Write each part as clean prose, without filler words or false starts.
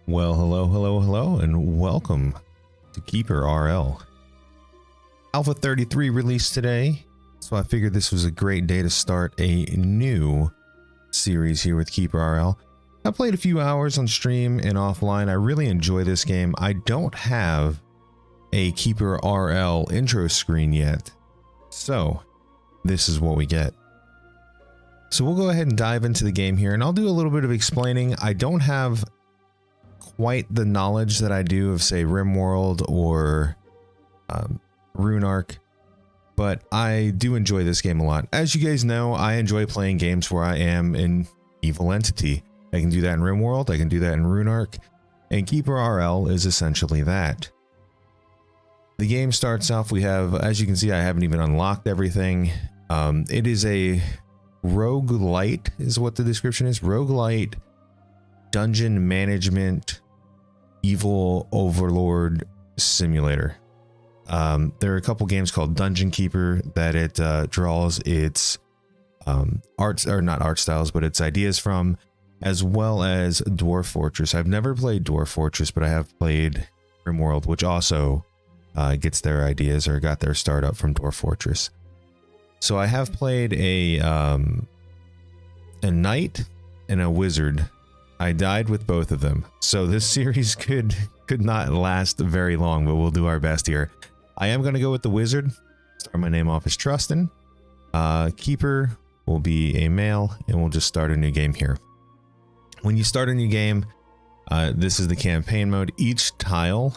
Well, hello, and welcome to Keeper RL. Alpha 33 released today, so I figured this was a great day to start a new series here with Keeper RL. I played a few hours on stream and offline. I really enjoy this game. I don't have a Keeper RL intro screen yet, so this is what we get. So we'll go ahead and dive into the game here, and I'll do a little bit of explaining. I don't have quite the knowledge that I do of, say, RimWorld or RuneArk, but I do enjoy this game a lot. As you guys know, I enjoy playing games where I am an evil entity. I can do that in RimWorld, I can do that in RuneArk, and Keeper RL is essentially that. The game starts off, we have, as you can see, I haven't even unlocked everything. It is a roguelite, is what the description is. Roguelite dungeon management evil overlord simulator. There are a couple games called Dungeon Keeper that it draws its arts, or not art styles, but its ideas from, as well as Dwarf Fortress. I've never played Dwarf Fortress, but I have played RimWorld, which also gets their ideas or got their start up from Dwarf Fortress. So I have played a knight and a wizard. I died with both of them, so this series could not last very long, but we'll do our best here. I am going to go with the wizard. Start my name off as Trustin. Keeper will be a male, and we'll just start a new game here. When you start a new game, this is the campaign mode. Each tile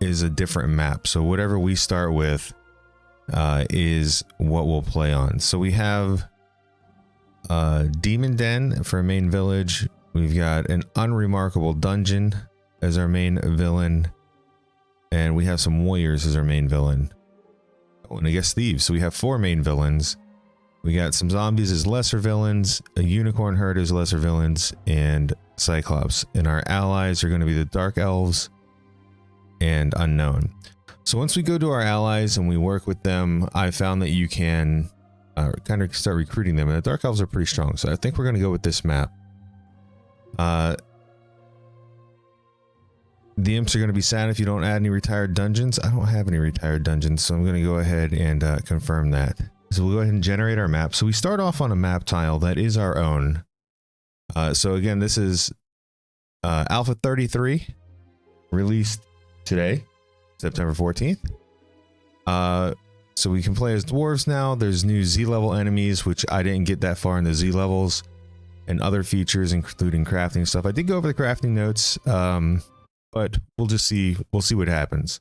is a different map, so whatever we start with is what we'll play on. So we have Demon Den for a main village. We've got an unremarkable dungeon as our main villain, and we have some warriors as our main villain. Oh, and I guess thieves. So we have 4 main villains. We got some zombies as lesser villains, a unicorn herd as lesser villains, and Cyclops. And our allies are going to be the Dark Elves and Unknown. So once we go to our allies and we work with them, I found that you can kind of start recruiting them, and the Dark Elves are pretty strong. So I think we're going to go with this map. The imps are going to be sad if you don't add any retired dungeons. I don't have any retired dungeons, so I'm going to go ahead and confirm that. So we'll go ahead and generate our map. So we start off on a map tile that is our own. So again, this is Alpha 33, released today, September 14th. So we can play as dwarves now. There's new Z level enemies, which I didn't get that far in the Z levels, and other features, including crafting stuff. I did go over the crafting notes, but we'll see what happens.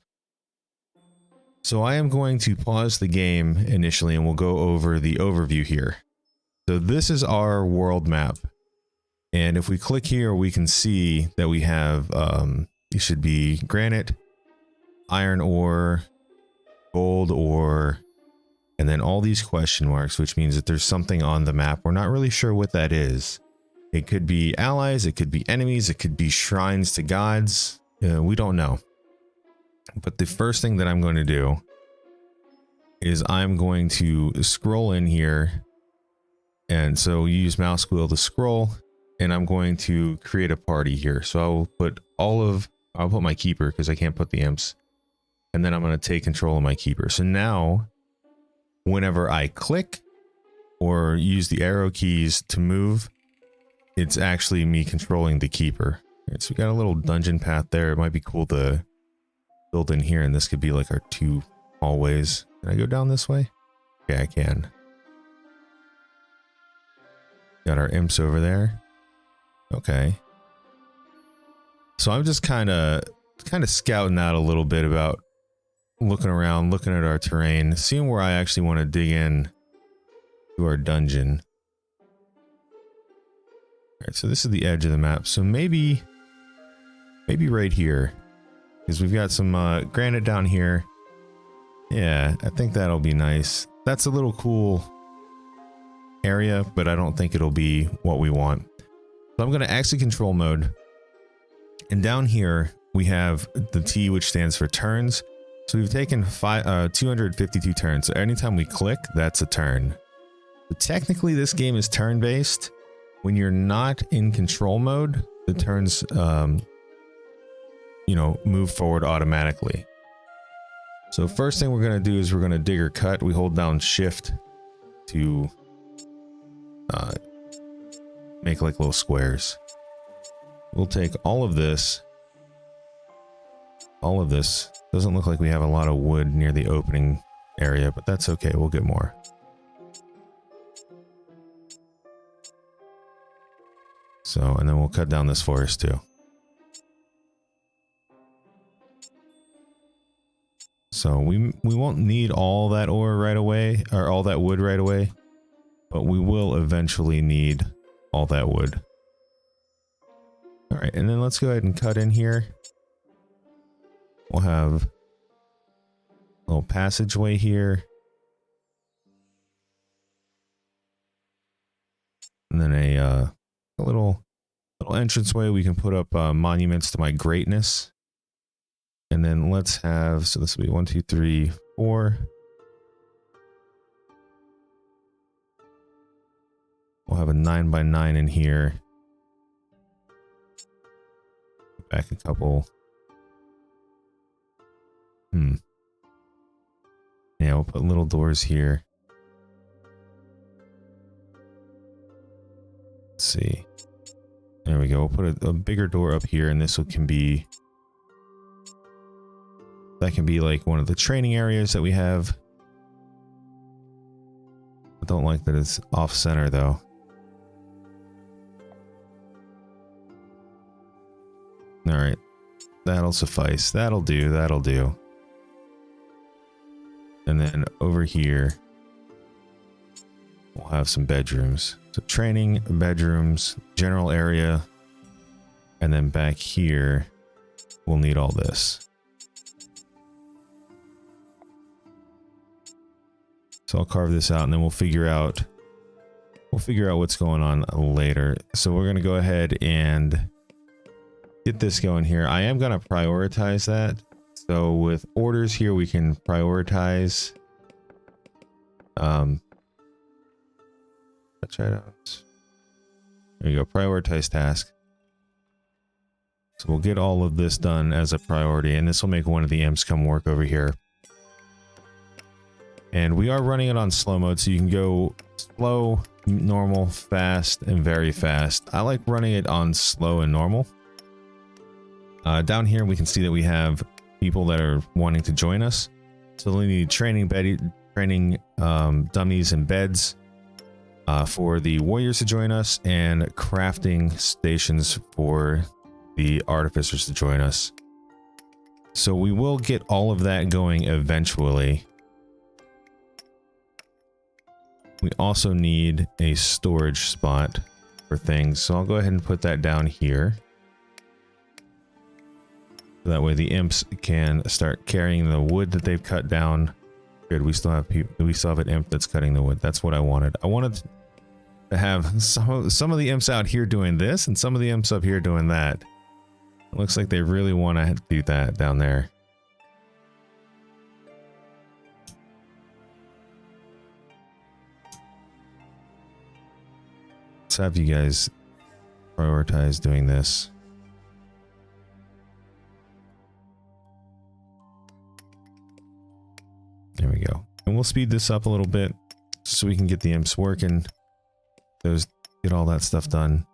So I am going to pause the game initially, and we'll go over the overview here. So this is our world map, and if we click here, we can see that we have it should be granite, iron ore, gold ore, and then all these question marks, which means that there's something on the map. We're not really sure what that is. It could be allies, it could be enemies, it could be shrines to gods. We don't know. But the first thing that I'm going to do is I'm going to scroll in here. And so you use mouse wheel to scroll, and I'm going to create a party here. So I'll put my keeper, because I can't put the imps. And then I'm going to take control of my keeper. So now, whenever I click or use the arrow keys to move, it's actually me controlling the keeper. Right, so we got a little dungeon path there. It might be cool to build in here, and this could be like our 2 hallways. Can I go down this way? Okay, I can. Got our imps over there. Okay. So I'm just kind of scouting out a little bit about looking around, looking at our terrain, seeing where I actually want to dig in to our dungeon. All right, so this is the edge of the map. So maybe right here, because we've got some granite down here. Yeah, I think that'll be nice. That's a little cool area, but I don't think it'll be what we want. So I'm going to exit control mode. And down here, we have the T, which stands for turns. So we've taken 252 turns. So anytime we click, that's a turn. So technically, this game is turn-based. When you're not in control mode, the turns you know, move forward automatically. So first thing we're going to do is we're going to dig or cut. We hold down shift to make like little squares. We'll take all of this. All of this. Doesn't look like we have a lot of wood near the opening area, but that's okay. We'll get more. So, and then we'll cut down this forest too. So we won't need all that ore right away, or all that wood right away, but we will eventually need all that wood. All right, and then let's go ahead and cut in here. We'll have a little passageway here. And then a little entranceway. We can put up monuments to my greatness. And then let's have, so this will be 1, 2, 3, 4. We'll have a 9x9 in here. Back a couple. Yeah, we'll put little doors here. Let's see. There we go. We'll put a bigger door up here, and this can be... That can be like one of the training areas that we have. I don't like that it's off center though. All right, that'll suffice. That'll do. That'll do. And then over here, we'll have some bedrooms. So training, bedrooms, general area, and then back here, we'll need all this. So I'll carve this out and then we'll figure out what's going on later. So we're going to go ahead and get this going here. I am going to prioritize that. So with orders here, we can prioritize there you go, prioritize task. So we'll get all of this done as a priority, and this will make one of the imps come work over here. And we are running it on slow mode, so you can go slow, normal, fast, and very fast. I like running it on slow and normal. Down here, we can see that we have people that are wanting to join us. So we need training dummies and beds for the warriors to join us, and crafting stations for the artificers to join us. So we will get all of that going eventually. We also need a storage spot for things, so I'll go ahead and put that down here. So that way the imps can start carrying the wood that they've cut down. Good, we still have an imp that's cutting the wood. That's what I wanted. I wanted to have some of the imps out here doing this, and some of the imps up here doing that. It looks like they really want to do that down there. Let's have you guys prioritize doing this. There we go. And we'll speed this up a little bit so we can get the imps working. Get all that stuff done.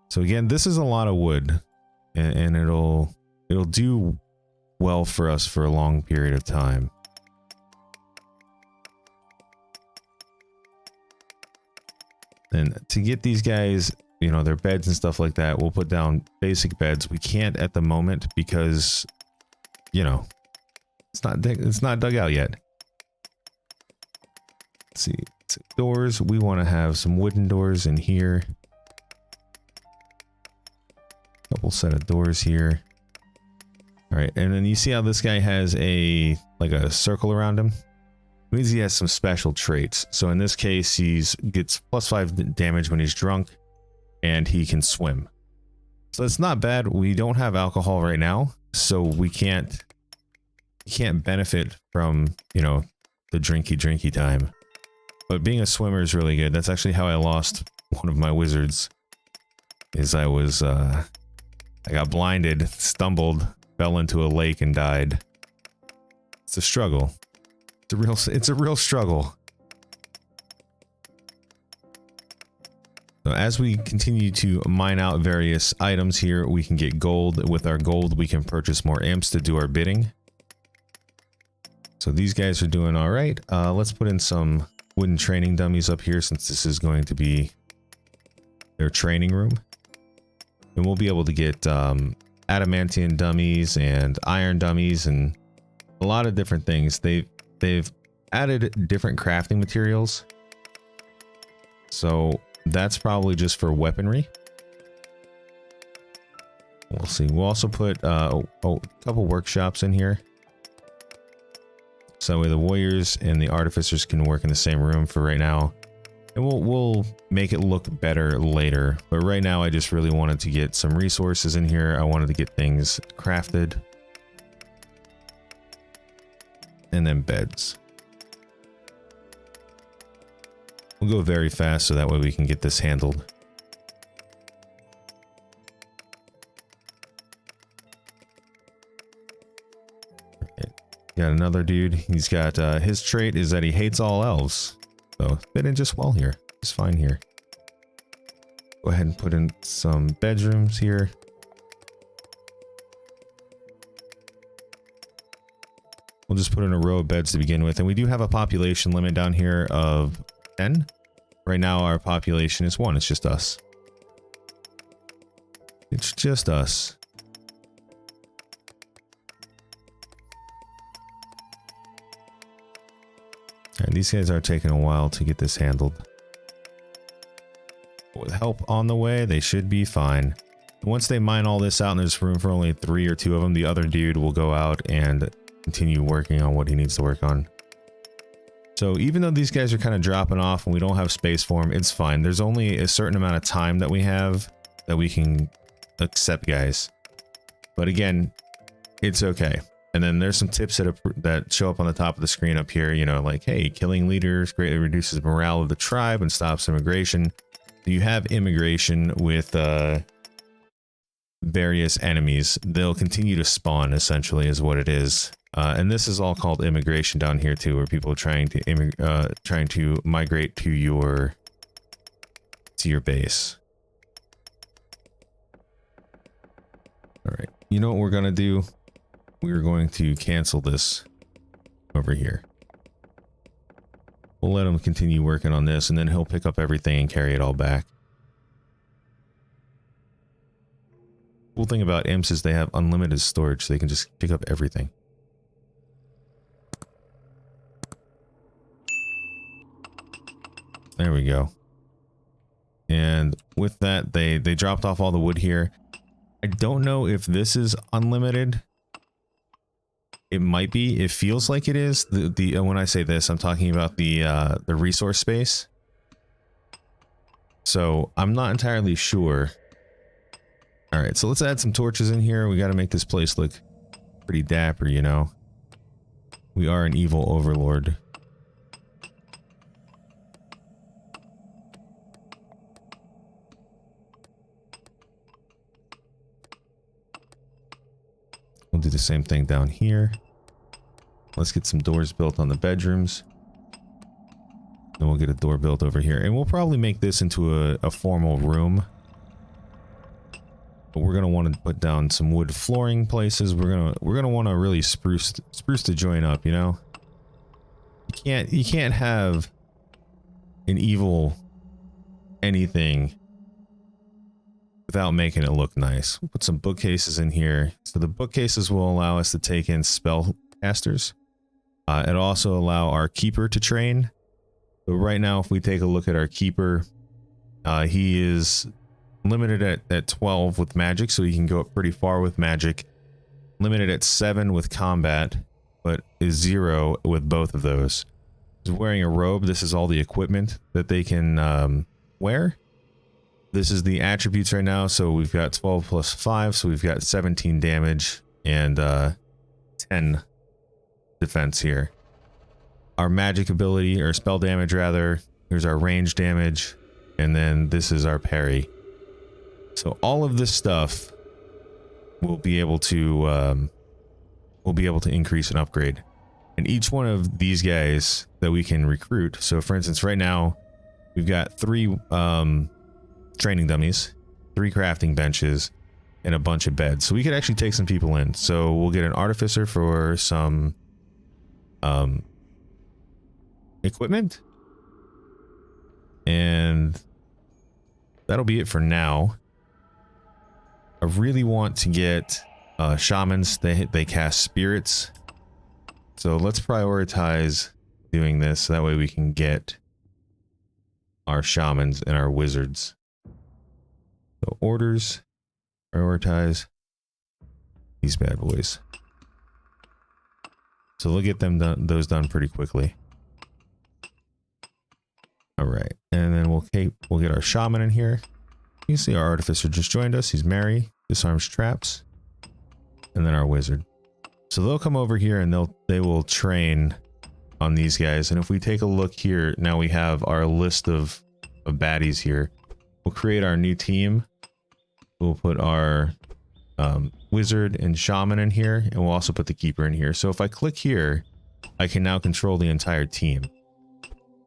So again, this is a lot of wood, and it'll do well for us for a long period of time. And to get these guys, you know, their beds and stuff like that, we'll put down basic beds. We can't at the moment because, you know, it's not dug out yet. Let's see. Doors. We want to have some wooden doors in here. Couple set of doors here. All right, and then you see how this guy has a circle around him. It means he has some special traits. So in this case, gets +5 damage when he's drunk, and he can swim. So it's not bad. We don't have alcohol right now, so we can't benefit from, you know, the drinky time. But being a swimmer is really good. That's actually how I lost one of my wizards. Is I was I got blinded, stumbled, fell into a lake and died. It's a struggle. It's a real struggle. So as we continue to mine out various items here, we can get gold. With our gold, we can purchase more imps to do our bidding. So these guys are doing all right. Let's put in some wooden training dummies up here, since this is going to be their training room. And we'll be able to get adamantium dummies and iron dummies and a lot of different things. They've added different crafting materials. So that's probably just for weaponry. We'll see. We'll also put a couple workshops in here. So that way the warriors and the artificers can work in the same room for right now. And we'll make it look better later. But right now I just really wanted to get some resources in here. I wanted to get things crafted. And then beds. We'll go very fast so that way we can get this handled. Got another dude. He's got his trait is that he hates all elves. So fit in just well here. Just fine here. Go ahead and put in some bedrooms here. We'll just put in a row of beds to begin with. And we do have a population limit down here of 10. Right now our population is 1. It's just us. It's just us. Alright, these guys are taking a while to get this handled. But with help on the way, they should be fine. Once they mine all this out and there's room for only 3 or 2 of them, the other dude will go out and continue working on what he needs to work on. So even though these guys are kind of dropping off and we don't have space for them, it's fine. There's only a certain amount of time that we have that we can accept guys. But again, it's okay. And then there's some tips that show up on the top of the screen up here, you know, like, hey, killing leaders greatly reduces morale of the tribe and stops immigration. You have immigration with various enemies. They'll continue to spawn, essentially, is what it is. And this is all called immigration down here too, where people are trying to migrate to your base. All right, you know what we're gonna do? We're going to cancel this over here. We'll let him continue working on this, and then he'll pick up everything and carry it all back. Cool thing about imps is they have unlimited storage, so they can just pick up everything. There we go. And with that, they dropped off all the wood here. I don't know if this is unlimited. It might be. It feels like it is. When I say this, I'm talking about the resource space. So I'm not entirely sure. All right, so let's add some torches in here. We got to make this place look pretty dapper, you know. We are an evil overlord. We'll do the same thing down here. Let's get some doors built on the bedrooms. And we'll get a door built over here. And we'll probably make this into a formal room. But we're gonna want to put down some wood flooring places. We're gonna want to really spruce the joint up, you know? You can't have an evil anything without making it look nice. We'll put some bookcases in here. So the bookcases will allow us to take in spellcasters. It'll also allow our keeper to train. So right now, if we take a look at our keeper, he is limited at 12 with magic, so he can go up pretty far with magic. Limited at 7 with combat, but is 0 with both of those. He's wearing a robe. This is all the equipment that they can wear. This is the attributes right now, so we've got 12 plus 5, so we've got 17 damage and 10 defense here. Our magic ability, or spell damage rather, here's our range damage, and then this is our parry. So all of this stuff we'll be able to increase and upgrade. And each one of these guys that we can recruit. So for instance, right now we've got 3 training dummies, 3 crafting benches, and a bunch of beds. So we could actually take some people in. So we'll get an artificer for some equipment, and that'll be it for now. I really want to get shamans. They cast spirits, so let's prioritize doing this so that way we can get our shamans and our wizards. So orders, prioritize these bad boys. So we'll get them done, those done pretty quickly. All right, and then we'll get our shaman in here. You can see our artificer just joined us. He's Mary, disarms traps, and then our wizard. So they'll come over here and they will train on these guys. And if we take a look here, now we have our list of baddies here. We'll create our new team. We'll put our wizard and shaman in here, and we'll also put the keeper in here. So if I click here, I can now control the entire team.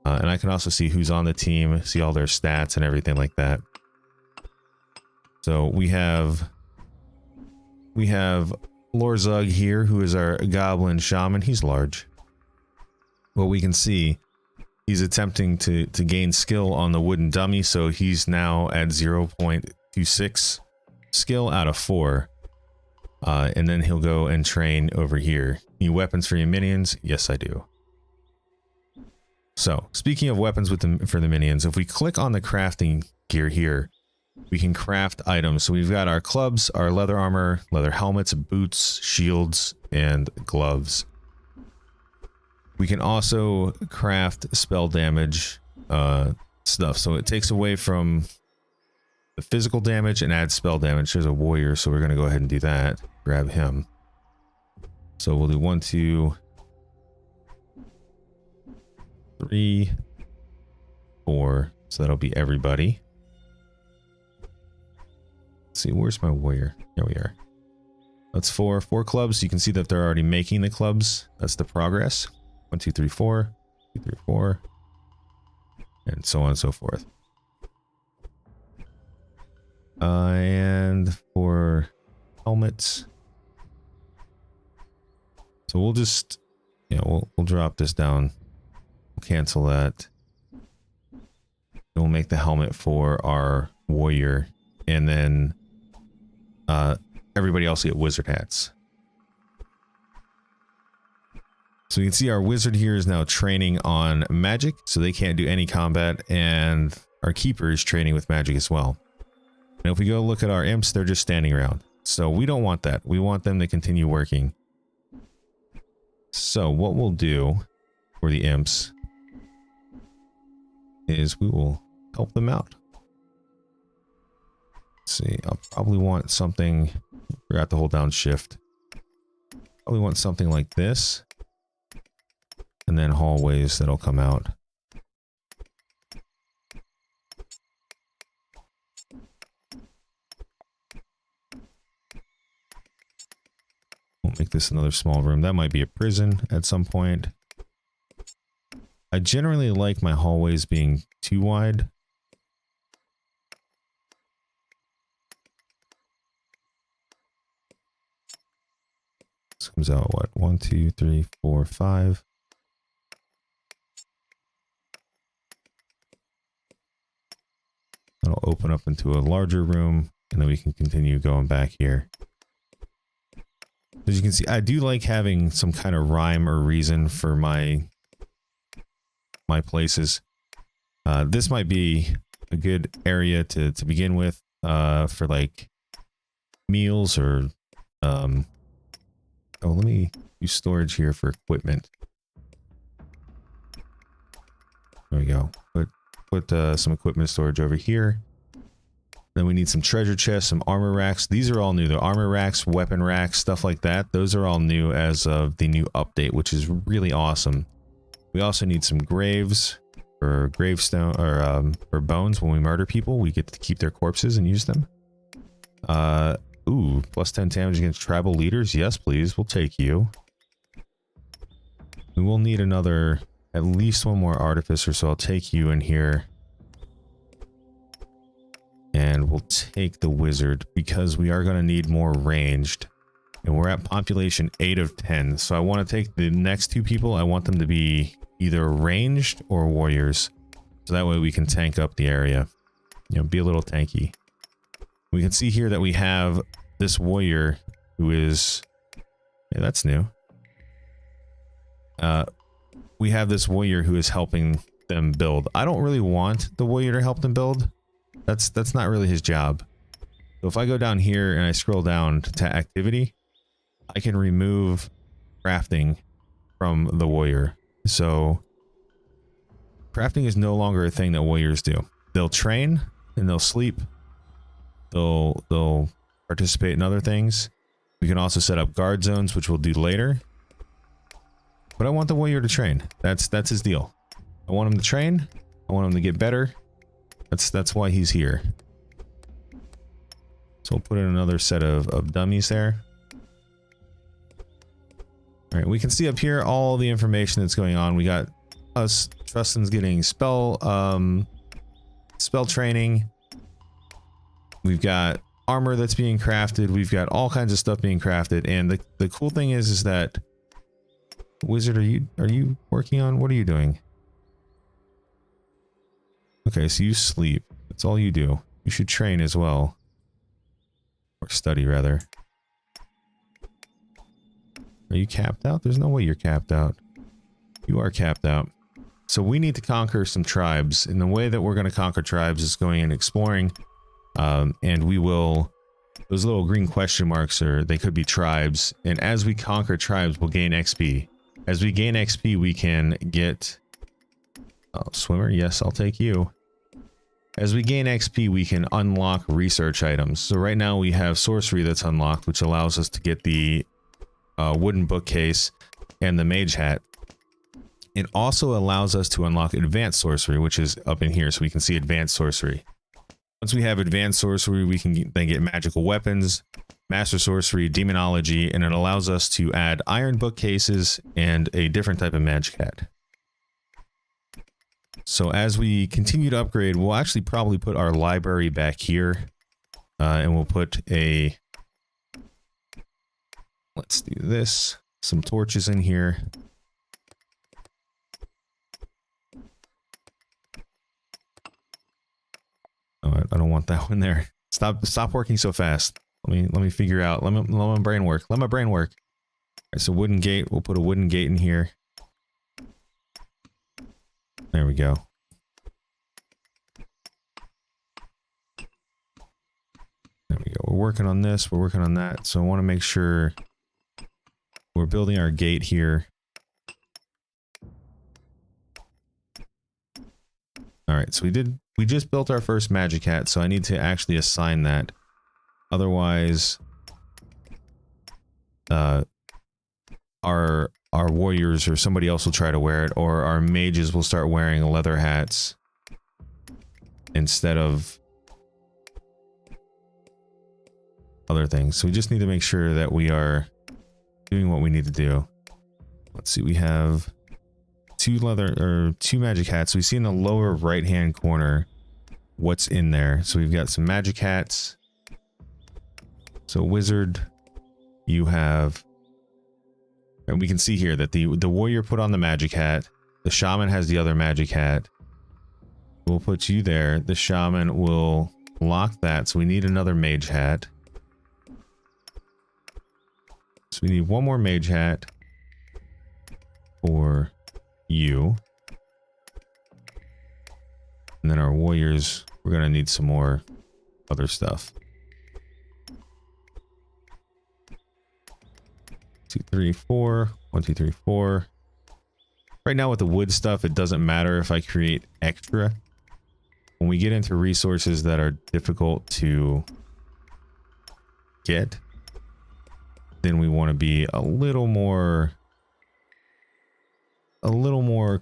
And I can also see who's on the team, see all their stats and everything like that. So we have Lorzug here, who is our goblin shaman. He's large. Well, we can see he's attempting to gain skill on the wooden dummy, so he's now at 0.26 skill out of 4. And then he'll go and train over here. Need weapons for your minions? Yes, I do. So, speaking of weapons for the minions, if we click on the crafting gear here, we can craft items. So we've got our clubs, our leather armor, leather helmets, boots, shields, and gloves. We can also craft spell damage stuff. So it takes away from the physical damage and adds spell damage. There's a warrior, so we're going to go ahead and do that. Grab him. So we'll do 1, 2, 3, 4. So that'll be everybody. Let's see, where's my warrior? There we are. That's 4 clubs. You can see that they're already making the clubs. That's the progress. 1, 2, 3, 4. 2, 3, 4. And so on and so forth. And for helmets. So we'll just, we'll drop this down. We'll cancel that. And we'll make the helmet for our warrior. And then everybody else get wizard hats. So you can see our wizard here is now training on magic, so they can't do any combat, and our keeper is training with magic as well. And if we go look at our imps, they're just standing around. So we don't want that. We want them to continue working. So what we'll do for the imps is we will help them out. Let's see, I'll probably want something, forgot to hold down shift. Probably want something like this. And then hallways that'll come out. We'll make this another small room. That might be a prison at some point. I generally like my hallways being too wide. This comes out what? 1, 2, 3, 4, 5. That'll open up into a larger room, and then we can continue going back here. As you can see, I do like having some kind of rhyme or reason for my places. This might be a good area to begin with for like meals or oh, let me use storage here for equipment. There we go. Put some equipment storage over here. Then we need some treasure chests, some armor racks. These are all new. The armor racks, weapon racks, stuff like that. Those are all new as of the new update, which is really awesome. We also need some graves for gravestone or for bones. When we murder people, we get to keep their corpses and use them. Ooh, plus 10 damage against tribal leaders. Yes, please. We'll take you. We will need another, at least one more artificer, so I'll take you in here. And we'll take the wizard because we are going to need more ranged. And we're at population 8 of 10. So I want to take the next two people. I want them to be either ranged or warriors. So that way we can tank up the area. You know, be a little tanky. We can see here that we have this warrior who is... Yeah, that's new. We have this warrior who is helping them build. I don't really want the warrior to help them build. That's not really his job. So if I go down here and I scroll down to activity, I can remove crafting from the warrior. So crafting is no longer a thing that warriors do. They'll train and they'll sleep. They'll participate in other things. We can also set up guard zones, which we'll do later. But I want the warrior to train. That's his deal. I want him to train. I want him to get better. That's why he's here. So we'll put in another set of dummies there. All right, we can see up here all the information that's going on. We got us. Trustin's getting spell training. We've got armor that's being crafted. We've got all kinds of stuff being crafted. And the cool thing is that wizard, are you working on? What are you doing? Okay, so you sleep. That's all you do. You should train as well. Or study, rather. Are you capped out? There's no way you're capped out. You are capped out. So we need to conquer some tribes. And the way that we're going to conquer tribes is going and exploring. And we will... Those little green question marks they could be tribes. And as we conquer tribes, we'll gain XP. As we gain XP, we can get... Oh, swimmer? Yes, I'll take you. As we gain XP, we can unlock research items. So right now we have sorcery that's unlocked, which allows us to get the wooden bookcase and the mage hat. It also allows us to unlock advanced sorcery, which is up in here, so we can see advanced sorcery. Once we have advanced sorcery, we can then get magical weapons, master sorcery, demonology, and it allows us to add iron bookcases and a different type of magic hat. So as we continue to upgrade, we'll actually probably put our library back here. And we'll put a... Let's do this. Some torches in here. Oh, I don't want that one there. Stop working so fast. Let me figure out. Let my brain work. Let my brain work. All right, so wooden gate. We'll put a wooden gate in here. There we go. There we go. We're working on this. We're working on that. So I want to make sure we're building our gate here. All right. So we just built our first magic hat. So I need to actually assign that. Otherwise, our warriors or somebody else will try to wear it, or our mages will start wearing leather hats instead of other things. So we just need to make sure that we are doing what we need to do. Let's see, we have two magic hats. We see in the lower right hand corner what's in there. So we've got some magic hats. So wizard, you have... And we can see here that the warrior put on the magic hat. The shaman has the other magic hat. We'll put you there. The shaman will lock that. So we need another mage hat. So we need one more mage hat for you. And then our warriors, we're going to need some more other stuff. 2, 3, 4. 1, 2, 3, 4. Right now with the wood stuff, it doesn't matter if I create extra. When we get into resources that are difficult to get, then we want to be a little more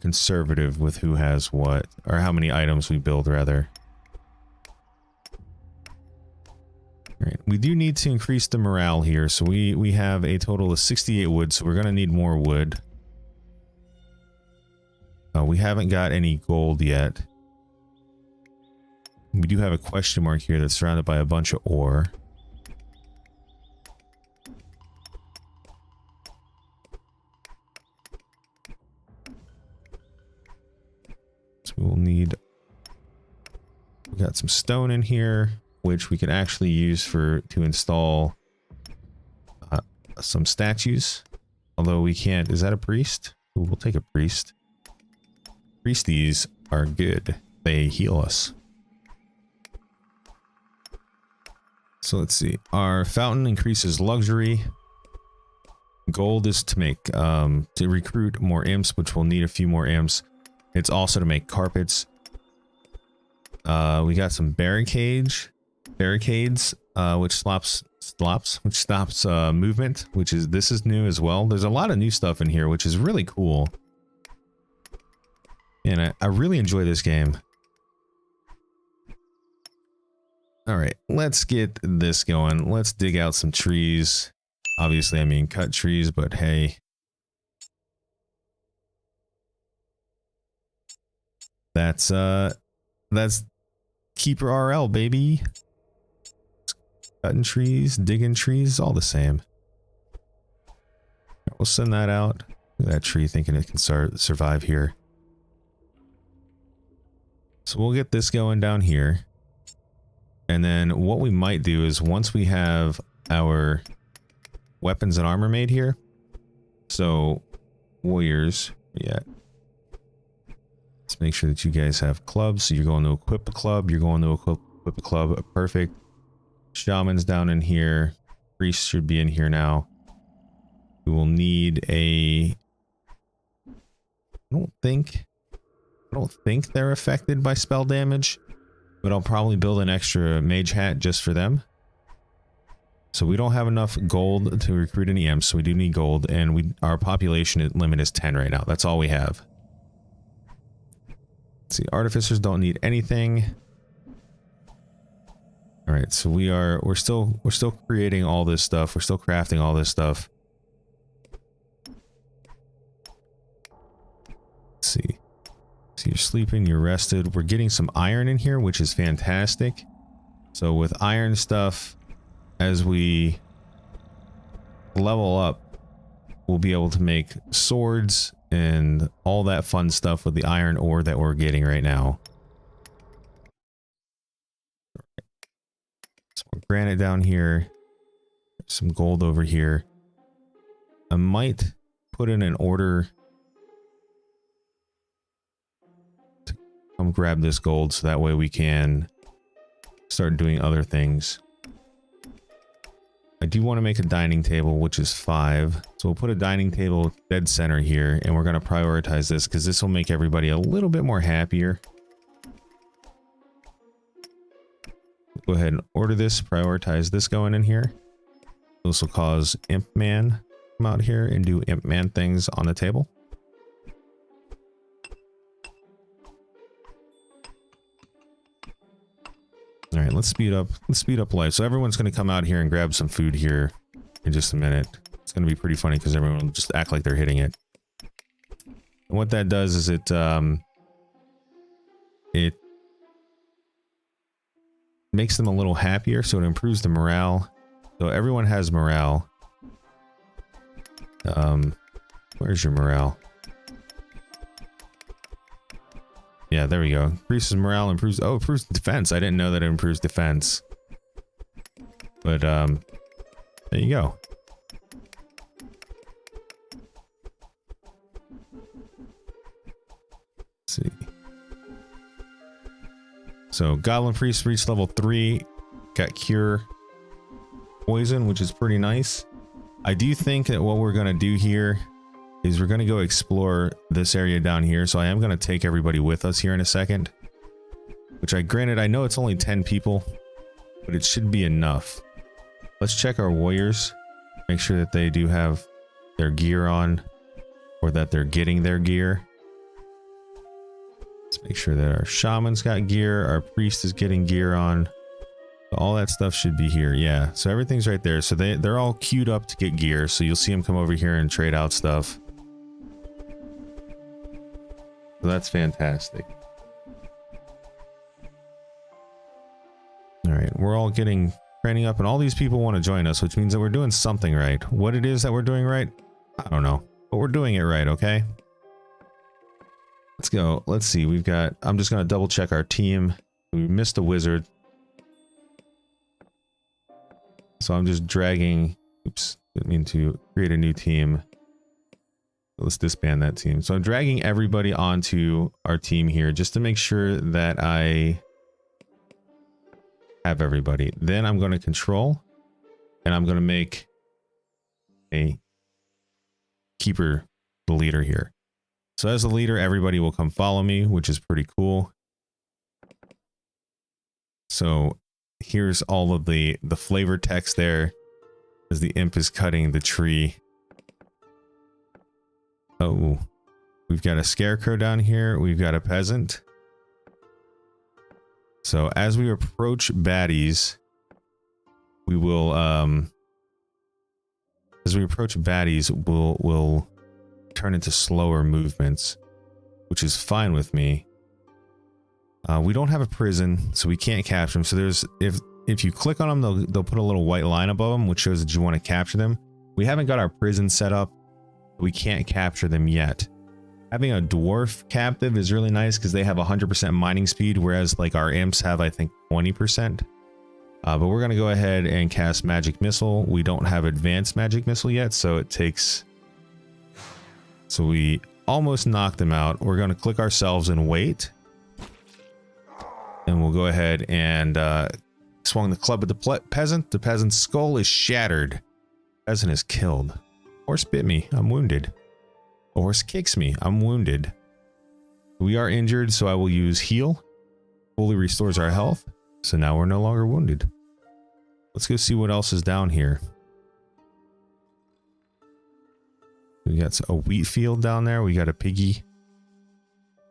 conservative with who has what, or how many items we build rather. All right, we do need to increase the morale here, so we have a total of 68 wood, so we're going to need more wood. We haven't got any gold yet. We do have a question mark here that's surrounded by a bunch of ore. So we will need... We got some stone in here, which we can actually use to install some statues. Although we can't... Is that a priest? Ooh, we'll take a priest. Priesties are good. They heal us. So let's see. Our fountain increases luxury. Gold is to make to recruit more imps, which will need a few more imps. It's also to make carpets. We got some barricades, which stops movement, this is new as well. There's a lot of new stuff in here, which is really cool. And I really enjoy this game. All right, let's get this going. Let's dig out some trees. Obviously, I mean cut trees, but hey. That's Keeper RL, baby. Cutting trees, digging trees, all the same. We'll send that out. Look at that tree thinking it can survive here. So we'll get this going down here. And then what we might do is once we have our weapons and armor made here. So warriors, yeah. Let's make sure that you guys have clubs. So you're going to equip a club. You're going to equip a club. Perfect. Shaman's down in here. Priests should be in here now. We will need a... I don't think they're affected by spell damage, but I'll probably build an extra mage hat just for them. So we don't have enough gold to recruit any imps, so we do need gold, and our population limit is 10 right now. That's all we have. Let's see, artificers don't need anything. All right, so we're still creating all this stuff. We're still crafting all this stuff. Let's see. So you're sleeping, you're rested. We're getting some iron in here, which is fantastic. So with iron stuff, as we level up, we'll be able to make swords and all that fun stuff with the iron ore that we're getting right now. Some granite down here, some gold over here. I might put in an order to come grab this gold so that way we can start doing other things. I do want to make a dining table, which is 5. So we'll put a dining table dead center here, and we're going to prioritize this because this will make everybody a little bit more happier. Go ahead and order this, prioritize this going in here. This will cause Imp Man to come out here and do Imp Man things on the table. All right, let's speed up life. So everyone's going to come out here and grab some food here in just a minute. It's going to be pretty funny because everyone will just act like they're hitting it. And what that does is it makes them a little happier, so it improves the morale. So everyone has morale. Where's your morale? Yeah, there we go. Increases morale, improves defense. I didn't know that it improves defense. But there you go. Let's see. So Goblin Priest reached level 3, got Cure Poison, which is pretty nice. I do think that what we're gonna do here is we're going to go explore this area down here. So I am going to take everybody with us here in a second. Which granted, I know it's only 10 people, but it should be enough. Let's check our warriors. Make sure that they do have their gear on, or that they're getting their gear. Let's make sure that our shaman's got gear, our priest is getting gear on. All that stuff should be here. Yeah, so everything's right there. So they're all queued up to get gear. So you'll see them come over here and trade out stuff. So that's fantastic. All right, we're all getting training up, and all these people want to join us, which means that we're doing something right. What it is that we're doing right, I don't know, but we're doing it right. Okay, let's go. Let's see. We've got. I'm just gonna double check our team. We missed a wizard. So I'm just dragging, oops, didn't mean to create a new team. Let's disband that team. So I'm dragging everybody onto our team here just to make sure that I have everybody. Then I'm going to control, and I'm going to make a keeper the leader here. So as the leader, everybody will come follow me, which is pretty cool. So here's all of the flavor text there as the imp is cutting the tree. Oh, we've got a scarecrow down here. We've got a peasant. So as we approach baddies, we will we'll turn into slower movements, which is fine with me. We don't have a prison, so we can't capture them. So there's if you click on them, they'll put a little white line above them, which shows that you want to capture them. We haven't got our prison set up. We can't capture them yet. Having a dwarf captive is really nice because they have 100% mining speed, whereas like our imps have, I think, 20%. But we're going to go ahead and cast magic missile. We don't have advanced magic missile yet, so it takes... So we almost knocked them out. We're going to click ourselves and wait. And we'll go ahead and swung the club at the peasant. The peasant's skull is shattered. Peasant is killed. Horse bit me. I'm wounded. A horse kicks me. I'm wounded. We are injured, so I will use heal. Fully restores our health. So now we're no longer wounded. Let's go see what else is down here. We got a wheat field down there. We got a piggy.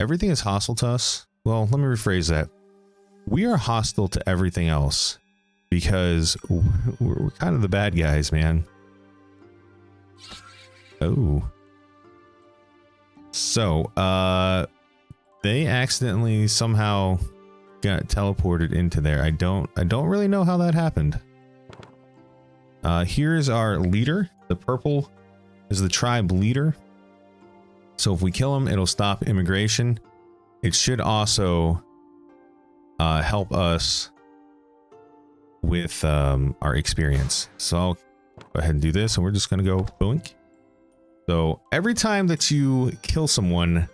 Everything is hostile to us. Well, let me rephrase that. We are hostile to everything else because we're kind of the bad guys, man. Oh. So, they accidentally somehow got teleported into there. I don't really know how that happened. Here's our leader. The purple is the tribe leader. So if we kill him, it'll stop immigration. It should also help us with our experience. So I'll go ahead and do this, and we're just going to go boink. So every time that you kill someone,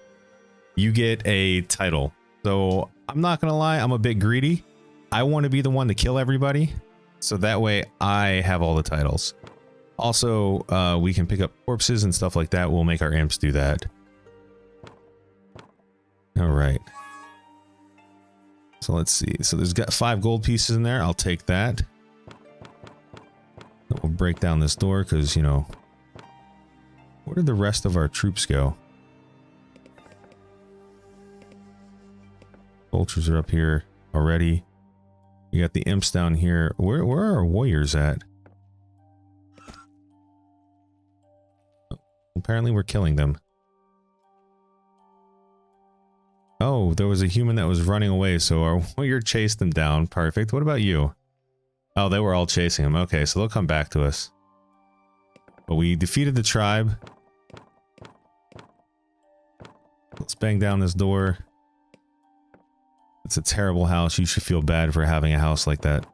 you get a title. So I'm not going to lie, I'm a bit greedy. I want to be the one to kill everybody. So that way I have all the titles. Also, we can pick up corpses and stuff like that. We'll make our imps do that. All right. So let's see. So there's got 5 gold pieces in there. I'll take that. We'll break down this door because, you know, where did the rest of our troops go? Vultures are up here already. We got the imps down here. Where are our warriors at? Apparently we're killing them. Oh, there was a human that was running away, so our warrior chased them down. Perfect. What about you? Oh, they were all chasing him. Okay, so they'll come back to us. But we defeated the tribe. Let's bang down this door. It's a terrible house. You should feel bad for having a house like that.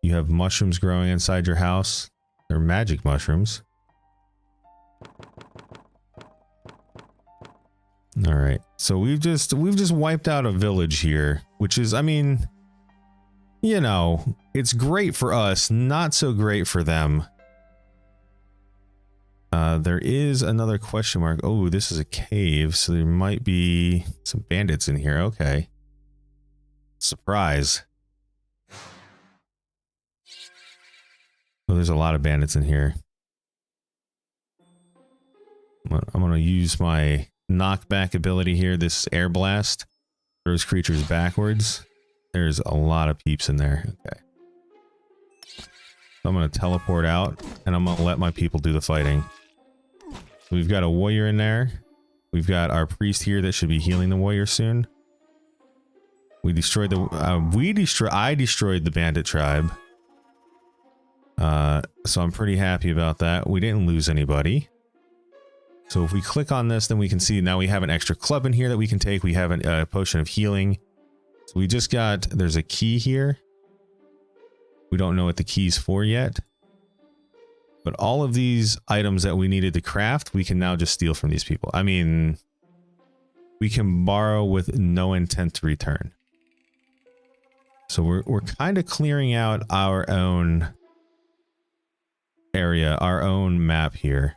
You have mushrooms growing inside your house. They're magic mushrooms. All right. So we've just wiped out a village here, which is, I mean, you know, it's great for us, not so great for them. There is another question mark. Oh, this is a cave, so there might be some bandits in here. Okay. Surprise. Oh, there's a lot of bandits in here. I'm going to use my knockback ability here. This air blast throws creatures backwards. There's a lot of peeps in there. Okay. So I'm going to teleport out and I'm going to let my people do the fighting. We've got a warrior in there. We've got our priest here that should be healing the warrior soon. We destroyed the I destroyed the bandit tribe. So I'm pretty happy about that. We didn't lose anybody. So if we click on this, then we can see now we have an extra club in here that we can take. We have a potion of healing. So we just got, there's a key here. We don't know what the key's for yet. But all of these items that we needed to craft, we can now just steal from these people. I mean, we can borrow with no intent to return. So we're kind of clearing out our own area, our own map here.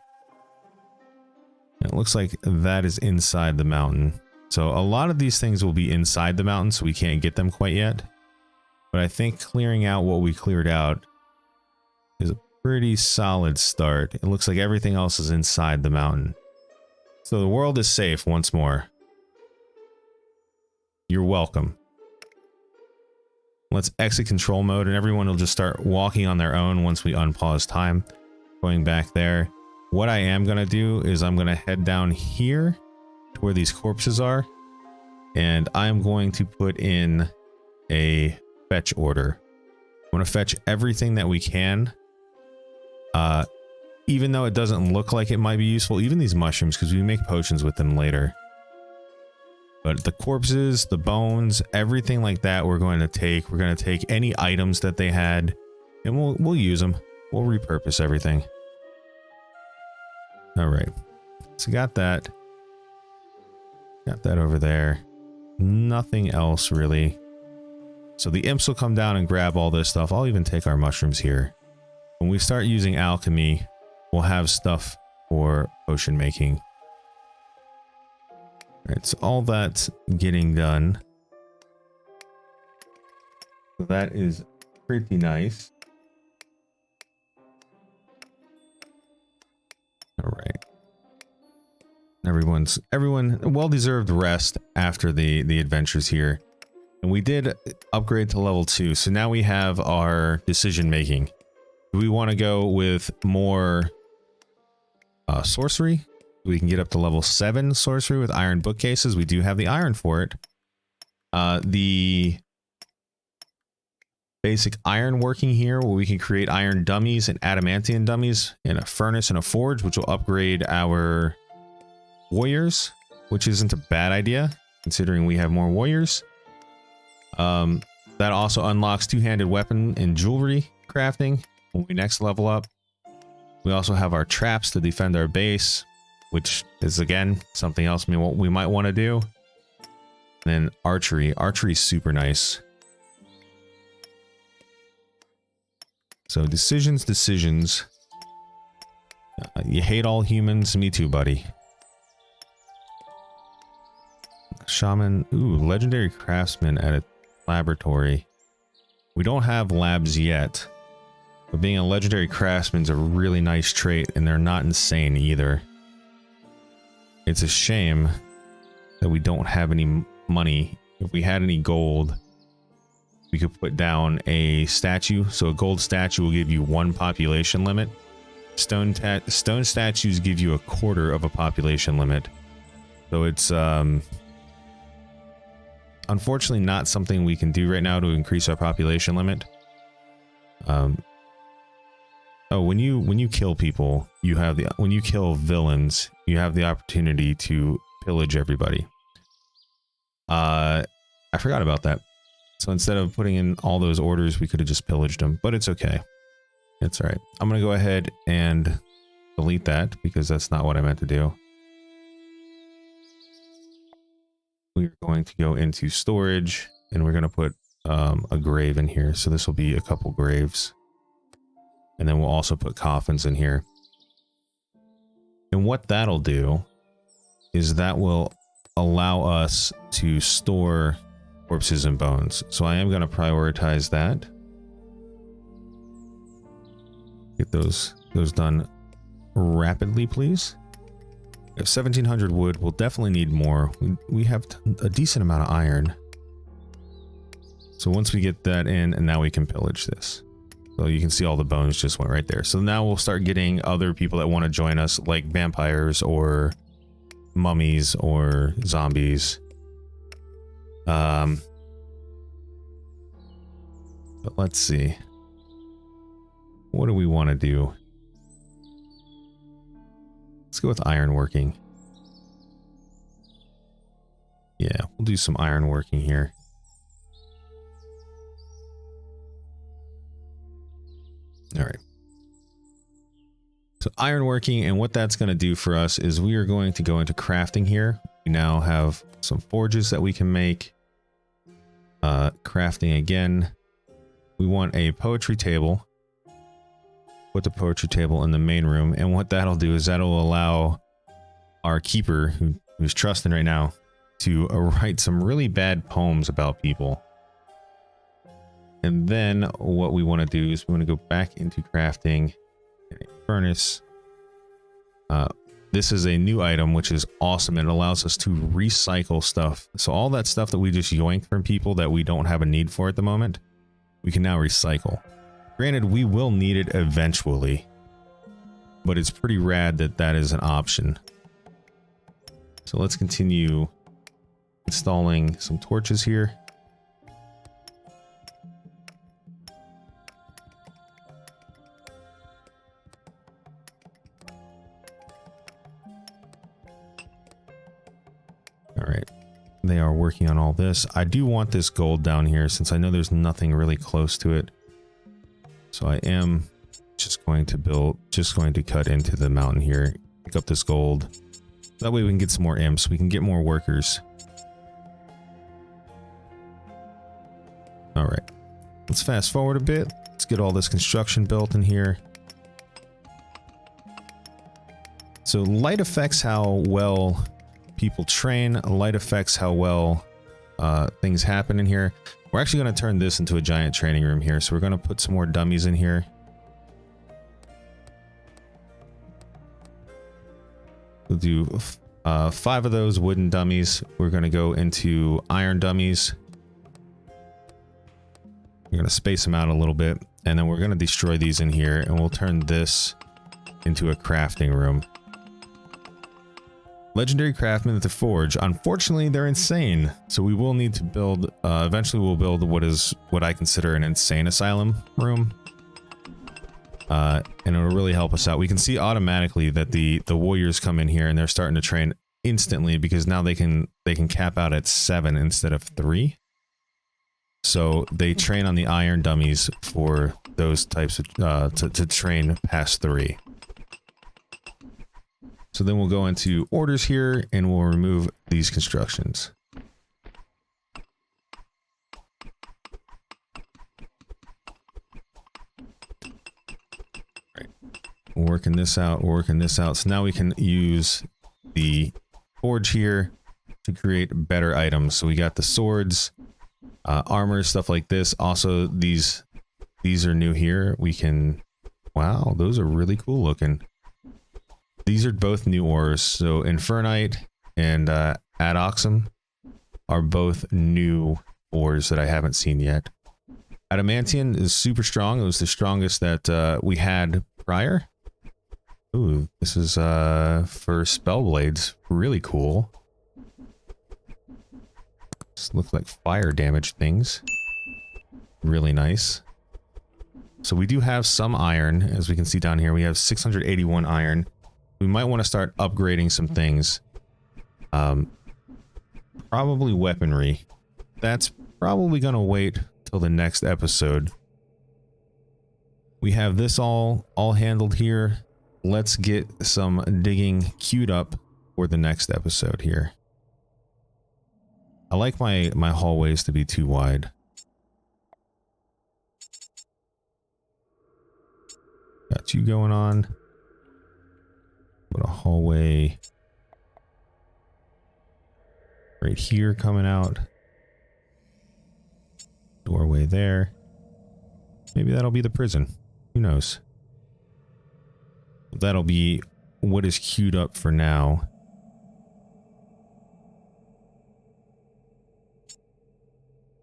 It looks like that is inside the mountain. So a lot of these things will be inside the mountain, so we can't get them quite yet. But I think clearing out what we cleared out is a pretty solid start. It looks like everything else is inside the mountain. So the world is safe once more. You're welcome. Let's exit control mode and everyone will just start walking on their own once we unpause time. Going back there. What I am going to do is I'm going to head down here to where these corpses are. And I'm going to put in a fetch order. I'm going to fetch everything that we can. Even though it doesn't look like it might be useful, even these mushrooms, because we make potions with them later. But the corpses, the bones, everything like that we're going to take. We're going to take any items that they had and we'll use them. We'll repurpose everything. All right. So got that. Got that over there. Nothing else really. So the imps will come down and grab all this stuff. I'll even take our mushrooms here. When we start using alchemy, we'll have stuff for potion making. Alright, so all that's getting done. So that is pretty nice. Alright. Everyone well-deserved rest after the adventures here. And we did upgrade to level 2, so now we have our decision making. Do we want to go with more sorcery? We can get up to level 7 sorcery with iron bookcases. We do have the iron for it. The basic iron working here, where we can create iron dummies and adamantium dummies in a furnace and a forge, which will upgrade our warriors, which isn't a bad idea considering we have more warriors. That also unlocks two-handed weapon and jewelry crafting when we next level up. We also have our traps to defend our base, which is again something else we might want to do. And then archery. Archery is super nice. So decisions. You hate all humans. Me too, buddy. Shaman. Ooh, legendary craftsman at a laboratory. We don't have labs yet. But being a legendary craftsman is a really nice trait, and they're not insane either. It's a shame that we don't have any money. If we had any gold, we could put down a statue. So a gold statue will give you 1 population limit. Stone statues give you 1/4 of a population limit. So it's unfortunately not something we can do right now to increase our population limit. Oh, when you kill people, when you kill villains, you have the opportunity to pillage everybody. I forgot about that. So instead of putting in all those orders, we could have just pillaged them, but it's okay. It's all right. I'm going to go ahead and delete that because that's not what I meant to do. We're going to go into storage and we're going to put a grave in here. So this will be a couple graves. And then we'll also put coffins in here. And what that'll do is that will allow us to store corpses and bones. So I am going to prioritize that. Get those done rapidly, please. We have 1,700 wood. We'll definitely need more. We have a decent amount of iron. So once we get that in, and now we can pillage this. So you can see all the bones just went right there. So now we'll start getting other people that want to join us, like vampires or mummies or zombies. But let's see. What do we want to do? Let's go with ironworking. Yeah, we'll do some ironworking here. All right. So ironworking, and what that's going to do for us is we are going to go into crafting here. We now have some forges that we can make. Crafting again. We want a poetry table. Put the poetry table in the main room, and what that'll do is that'll allow our keeper, who's trusting right now, to write some really bad poems about people. And then what we want to do is we want to go back into crafting a furnace. This is a new item, which is awesome. It allows us to recycle stuff. So all that stuff that we just yoinked from people that we don't have a need for at the moment, we can now recycle. Granted, we will need it eventually, but it's pretty rad that that is an option. So let's continue installing some torches here. All right, they are working on all this. I do want this gold down here since I know there's nothing really close to it. So I am just going to cut into the mountain here, pick up this gold. That way we can get some more imps, we can get more workers. All right, let's fast forward a bit. Let's get all this construction built in here. So light affects how well people train. Light affects how well things happen in here. We're actually going to turn this into a giant training room here. So we're going to put some more dummies in here. We'll do 5 of those wooden dummies. We're going to go into iron dummies. We're going to space them out a little bit. And then we're going to destroy these in here. And we'll turn this into a crafting room. Legendary craftsmen at the forge. Unfortunately, they're insane. So we will need to build, eventually we'll build what I consider an insane asylum room. And it'll really help us out. We can see automatically that the warriors come in here and they're starting to train instantly because now they can cap out at 7 instead of 3. So they train on the iron dummies for those types of, to train past 3. So then we'll go into orders here and we'll remove these constructions. Right. We're working this out, we're working this out. So now we can use the forge here to create better items. So we got the swords, armor, stuff like this. Also, these are new here. We can, wow, those are really cool looking. These are both new ores. So Infernite and Adoxum are both new ores that I haven't seen yet. Adamantium is super strong. It was the strongest that we had prior. Ooh, this is for spell blades. Really cool. This looks like fire damage things. Really nice. So we do have some iron, as we can see down here. We have 681 iron. We might want to start upgrading some things. Probably weaponry. That's probably going to wait till the next episode. We have this all handled here. Let's get some digging queued up for the next episode here. I like my hallways to be too wide. Got you going on. Put a hallway right here coming out. Doorway there. Maybe that'll be the prison. Who knows? That'll be what is queued up for now.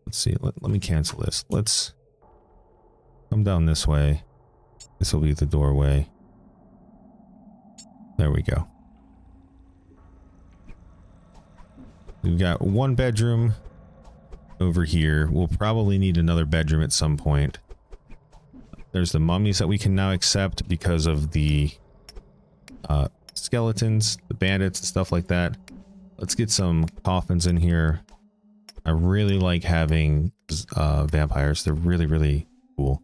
Let's see. Let me cancel this. Let's come down this way. This will be the doorway. There we go. We've got one bedroom over here. We'll probably need another bedroom at some point. There's the mummies that we can now accept because of the skeletons, the bandits, and stuff like that. Let's get some coffins in here. I really like having vampires. They're really, really cool.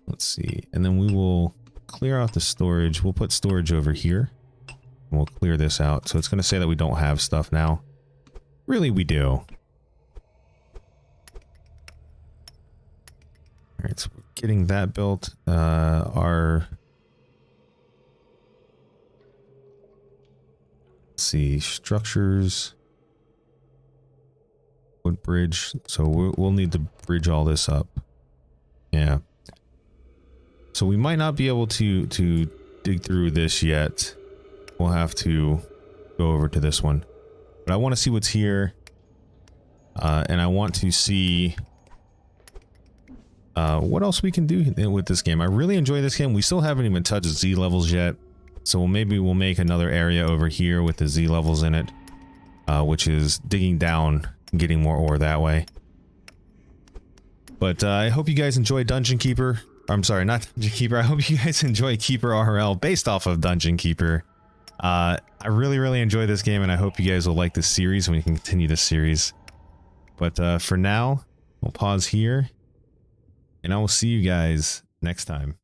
Let's see. And then we will clear out the storage. We'll put storage over here. And we'll clear this out. So it's going to say that we don't have stuff now. Really, we do. Alright, so we're getting that built. Our... Let's see. Structures. Wood bridge. So we'll need to bridge all this up. Yeah. So we might not be able to dig through this yet. We'll have to go over to this one. But I want to see what's here. And I want to see what else we can do with this game. I really enjoy this game. We still haven't even touched Z levels yet. So maybe we'll make another area over here with the Z levels in it. Which is digging down and getting more ore that way. But I hope you guys enjoy Dungeon Keeper. I'm sorry, not Dungeon Keeper. I hope you guys enjoy Keeper RL based off of Dungeon Keeper. I really, really enjoy this game, and I hope you guys will like this series when we can continue this series. But for now, we'll pause here, and I will see you guys next time.